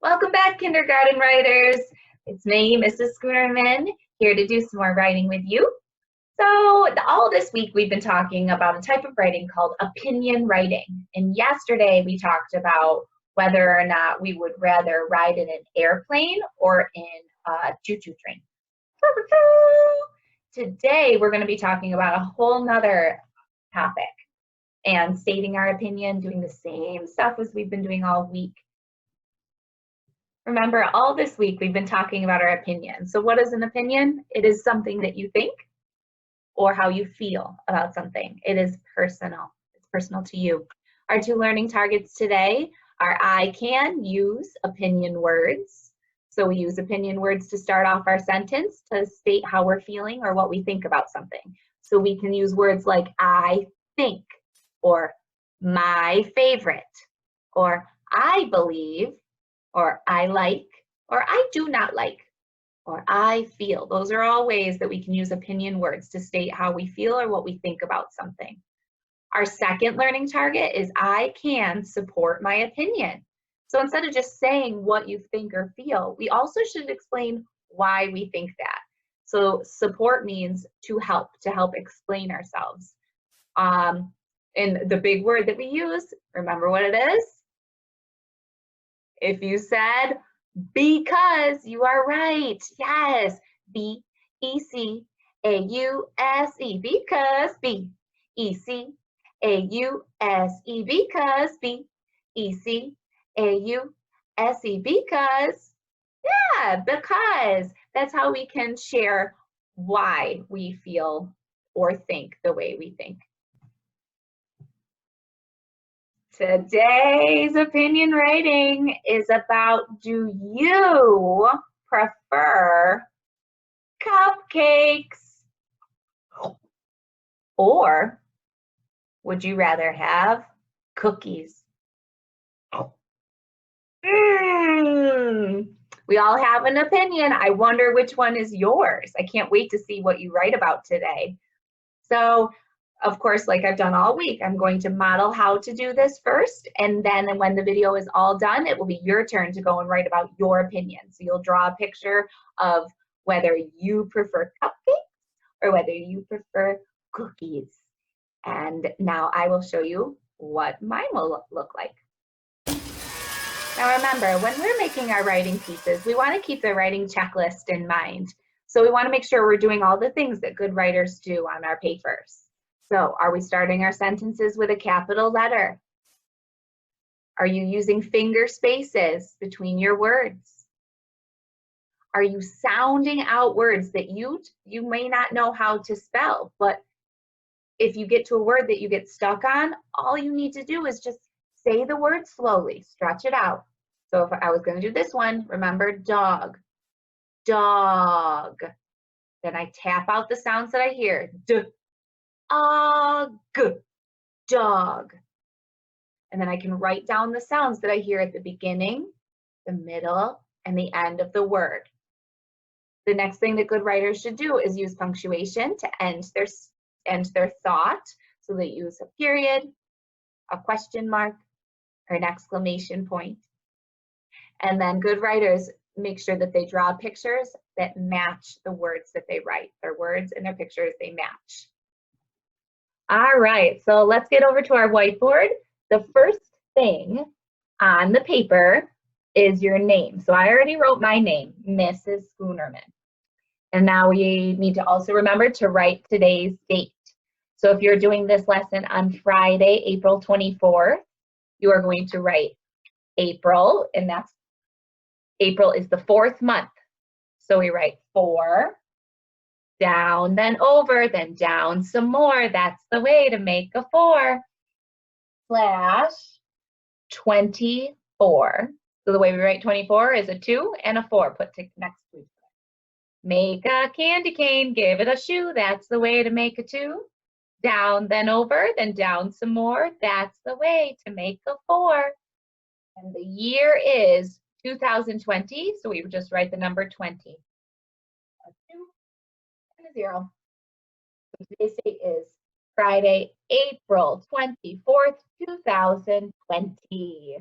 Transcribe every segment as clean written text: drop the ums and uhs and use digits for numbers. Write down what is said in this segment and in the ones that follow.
Welcome back, kindergarten writers. It's me, Mrs. Schoonerman, here to do some more writing with you. So all this week we've been talking about a type of writing called opinion writing. And yesterday we talked about whether or not we would rather ride in an airplane or in a choo-choo train. Today we're going to be talking about a whole nother topic and stating our opinion, doing the same stuff as we've been doing all week. Remember, all this week we've been talking about our opinion. So what is an opinion? It is something that you think or how you feel about something. It is personal. It's personal to you. Our two learning targets today are I can use opinion words. So we use opinion words to start off our sentence to state how we're feeling or what we think about something. So we can use words like I think, or my favorite, or I believe, or I like, or I do not like, or I feel. Those are all ways that we can use opinion words to state how we feel or what we think about something. Our second learning target is I can support my opinion. So instead of just saying what you think or feel, we also should explain why we think that. So support means to help explain ourselves. And the big word that we use, remember what it is? If you said because, you are right. Yes, B-E-C-A-U-S-E, because, B-E-C-A-U-S-E, because, B-E-C-A-U-S-E, because, yeah, because. That's how we can share why we feel or think the way we think. Today's opinion writing is about, do you prefer cupcakes? Or would you rather have cookies? We all have an opinion. I wonder which one is yours. I can't wait to see what you write about today. So, of course, like I've done all week, I'm going to model how to do this first, and then when the video is all done, it will be your turn to go and write about your opinion. So you'll draw a picture of whether you prefer cupcakes or whether you prefer cookies. And now I will show you what mine will look like. Now remember, when we're making our writing pieces, we want to keep the writing checklist in mind. So we want to make sure we're doing all the things that good writers do on our papers. So are we starting our sentences with a capital letter? Are you using finger spaces between your words? Are you sounding out words that you may not know how to spell, but if you get to a word that you get stuck on, all you need to do is just say the word slowly, stretch it out. So if I was going to do this one, remember dog, dog. Then I tap out the sounds that I hear. Dog. And then I can write down the sounds that I hear at the beginning, the middle, and the end of the word. The next thing that good writers should do is use punctuation to end their thought. So they use a period, a question mark, or an exclamation point. And then good writers make sure that they draw pictures that match the words that they write. Their words and their pictures, they match. All right, so let's get over to our whiteboard. The first thing on the paper is your name. So I already wrote my name, Mrs. Schoonerman. And now we need to also remember to write today's date. So if you're doing this lesson on Friday, April 24th, you are going to write April, and April is the 4th month. So we write 4, down, then over, then down some more. That's the way to make a 4. Slash 24. So the way we write 24 is a 2 and a 4 put next to each other. Make a candy cane, give it a shoe. That's the way to make a 2. Down, then over, then down some more. That's the way to make a 4. And the year is 2020, so we would just write the number 20. A 2 and a 0. So today's date is Friday, April 24th, 2020.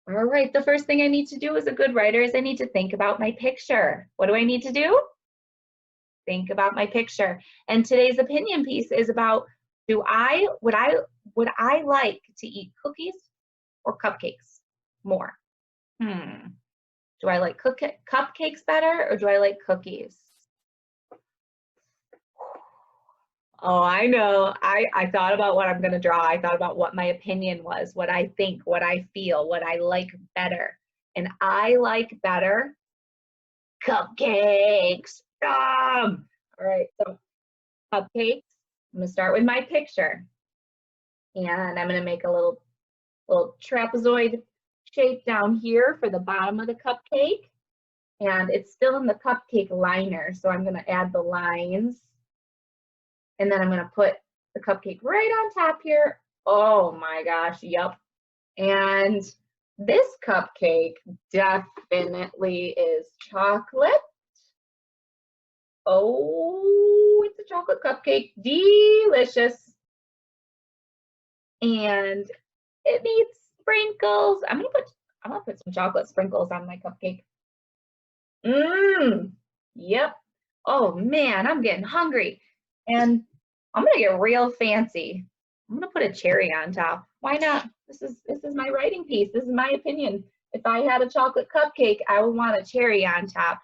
All right, the first thing I need to do as a good writer is I need to think about my picture. What do I need to do? Think about my picture. And today's opinion piece is about would I like to eat cookies or cupcakes more? Do I like cupcakes better or do I like cookies? Oh, I know. I thought about what I'm going to draw. I thought about what my opinion was, what I think, what I feel, what I like better. And I like better cupcakes. All right, so cupcakes. I'm going to start with my picture. And I'm going to make a little trapezoid shape down here for the bottom of the cupcake. And it's still in the cupcake liner, so I'm going to add the lines. And then I'm going to put the cupcake right on top here. Oh my gosh, yep. And this cupcake definitely is chocolate. Oh, it's a chocolate cupcake, delicious. And it needs sprinkles. I'm gonna put some chocolate sprinkles on my cupcake. Yep. Oh man, I'm getting hungry. And I'm gonna get real fancy. I'm gonna put a cherry on top. Why not? This is my writing piece. This is my opinion. If I had a chocolate cupcake, I would want a cherry on top.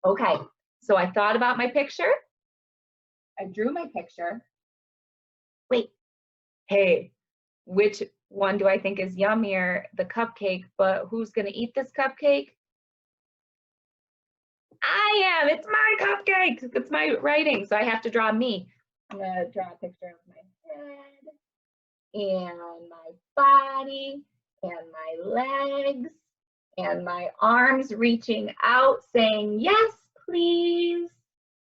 Okay, so I thought about my picture. I drew my picture. Wait, hey, which one do I think is yummier? The cupcake, but who's gonna eat this cupcake? I am. It's my cupcake. It's my writing, so I have to draw me. I'm gonna draw a picture of my head and my body and my legs and my arms reaching out saying yes, please,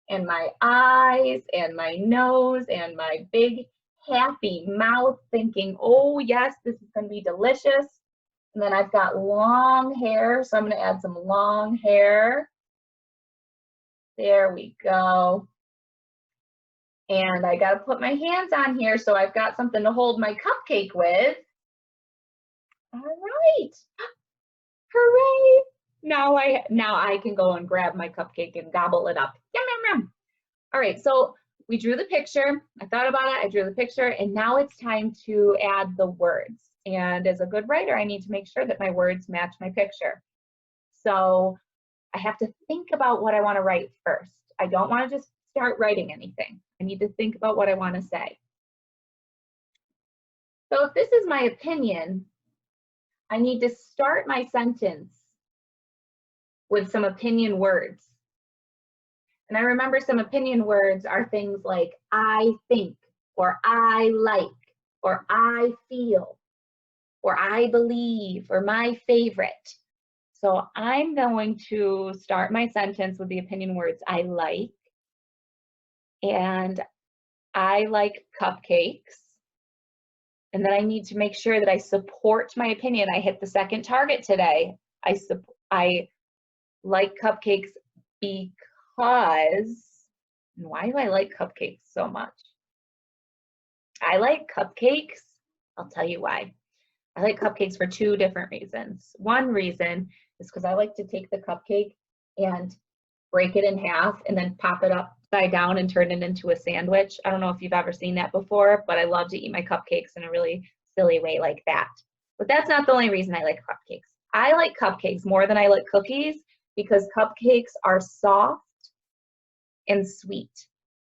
and my eyes and my nose and my big happy mouth thinking, oh yes, this is gonna be delicious. And then I've got long hair, so I'm gonna add some long hair. There we go. And I got to put my hands on here so I've got something to hold my cupcake with. All right. Hooray. Now I can go and grab my cupcake and gobble it up. Yum, yum, yum. All right, so we drew the picture. I thought about it, I drew the picture, and now it's time to add the words. And as a good writer, I need to make sure that my words match my picture. So I have to think about what I want to write first. I don't want to just start writing anything. I need to think about what I want to say. So if this is my opinion, I need to start my sentence with some opinion words. And I remember some opinion words are things like I think, or I like, or I feel, or I believe, or my favorite. So I'm going to start my sentence with the opinion words I like, and I like cupcakes. And then I need to make sure that I support my opinion. I hit the second target today. I like cupcakes because, and why do I like cupcakes so much? I like cupcakes, I'll tell you why. I like cupcakes for two different reasons. One reason is because I like to take the cupcake and break it in half and then pop it upside down and turn it into a sandwich. I don't know if you've ever seen that before, but I love to eat my cupcakes in a really silly way like that. But that's not the only reason I like cupcakes. I like cupcakes more than I like cookies because cupcakes are soft and sweet,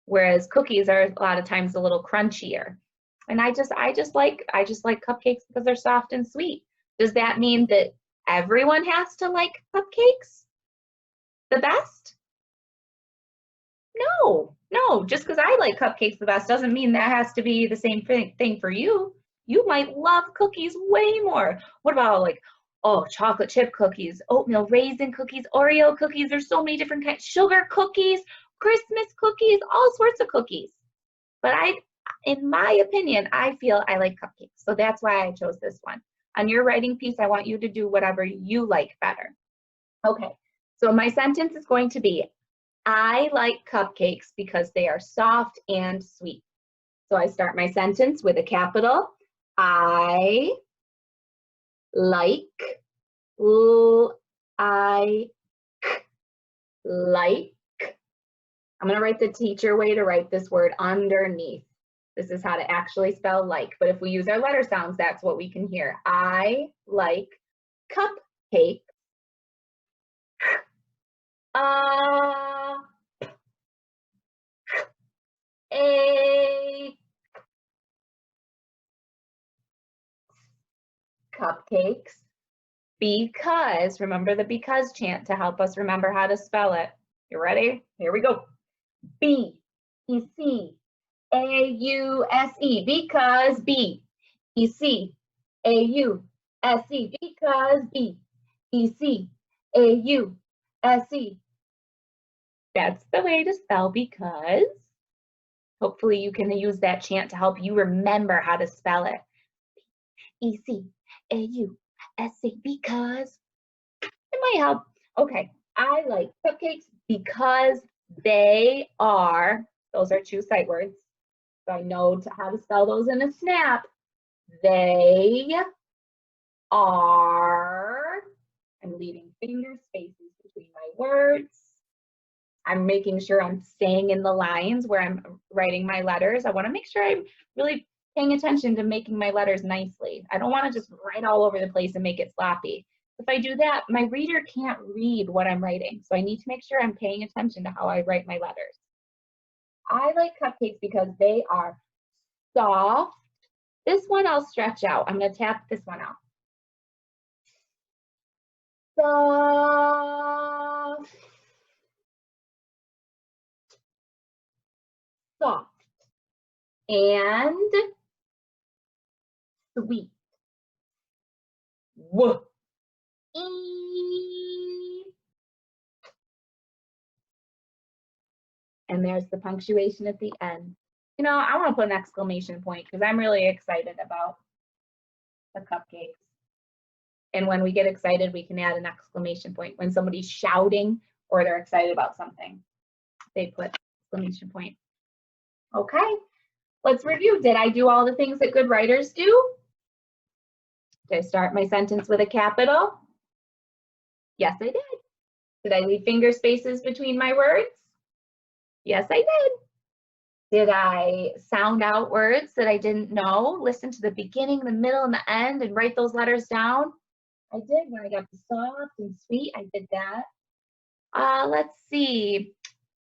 whereas cookies are a lot of times a little crunchier. And I just like cupcakes because they're soft and sweet. Does that mean that everyone has to like cupcakes the best? No, just because I like cupcakes the best doesn't mean that has to be the same thing for you. You might love cookies way more. What about like, oh, chocolate chip cookies, oatmeal raisin cookies, Oreo cookies, there's so many different kinds, sugar cookies, Christmas cookies, all sorts of cookies. But in my opinion, I feel I like cupcakes. So that's why I chose this one. On your writing piece, I want you to do whatever you like better. Okay, so my sentence is going to be, I like cupcakes because they are soft and sweet. So I start my sentence with a capital I, like, like. I'm going to write the teacher way to write this word underneath. This is how to actually spell like, but if we use our letter sounds, that's what we can hear. I like cupcake. A cupcakes because, remember the because chant to help us remember how to spell it. You ready? Here we go. B, E, C, A, U, S, E, because B, E, C, A, U, S, E, because B, E, C, A, U, S, E. That's the way to spell because. Hopefully you can use that chant to help you remember how to spell it. E-C-A-U-S-E, because it might help. Okay, I like cupcakes because they are, those are two sight words. So I know how to spell those in a snap. They are, I'm leaving finger spaces between my words. I'm making sure I'm staying in the lines where I'm writing my letters. I want to make sure I'm really paying attention to making my letters nicely. I don't want to just write all over the place and make it sloppy. If I do that, my reader can't read what I'm writing. So I need to make sure I'm paying attention to how I write my letters. I like cupcakes because they are soft. This one I'll stretch out. I'm going to tap this one out. Soft. Soft. And sweet. W. E. And there's the punctuation at the end. You know, I want to put an exclamation point because I'm really excited about the cupcakes. And when we get excited, we can add an exclamation point. When somebody's shouting or they're excited about something, they put exclamation point. Okay, let's review. Did I do all the things that good writers do? Did I start my sentence with a capital? Yes, I did. Did I leave finger spaces between my words? Yes, I did. Did I sound out words that I didn't know? Listen to the beginning, the middle, and the end and write those letters down? I did. When I got to soft and sweet, I did that. Let's see.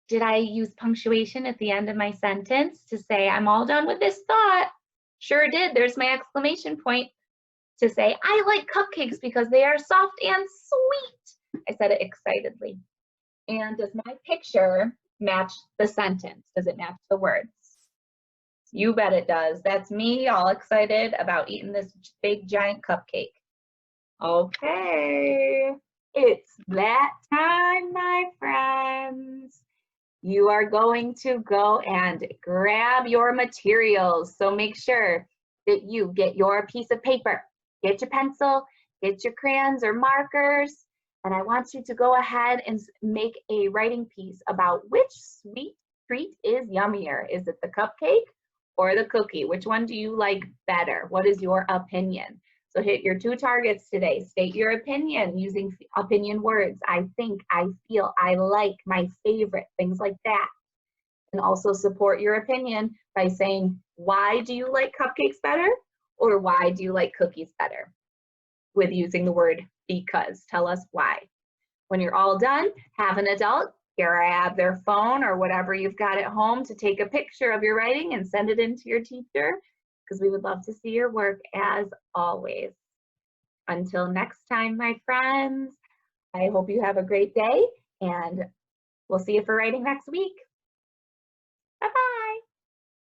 Did I use punctuation at the end of my sentence to say, I'm all done with this thought? Sure did. There's my exclamation point to say, I like cupcakes because they are soft and sweet. I said it excitedly. And does my picture match the sentence? Does it match the words? You bet it does. That's me all excited about eating this big giant cupcake. Okay, it's that time, my friends. You are going to go and grab your materials. So make sure that you get your piece of paper, get your pencil, get your crayons or markers, and I want you to go ahead and make a writing piece about which sweet treat is yummier. Is it the cupcake or the cookie? Which one do you like better? What is your opinion? So hit your 2 targets today. State your opinion using opinion words. I think, I feel, I like, my favorite, things like that. And also support your opinion by saying, why do you like cupcakes better? Or why do you like cookies better? With using the word because. Tell us why. When you're all done, have an adult grab their phone or whatever you've got at home to take a picture of your writing and send it in to your teacher, because we would love to see your work as always. Until next time, my friends, I hope you have a great day and we'll see you for writing next week.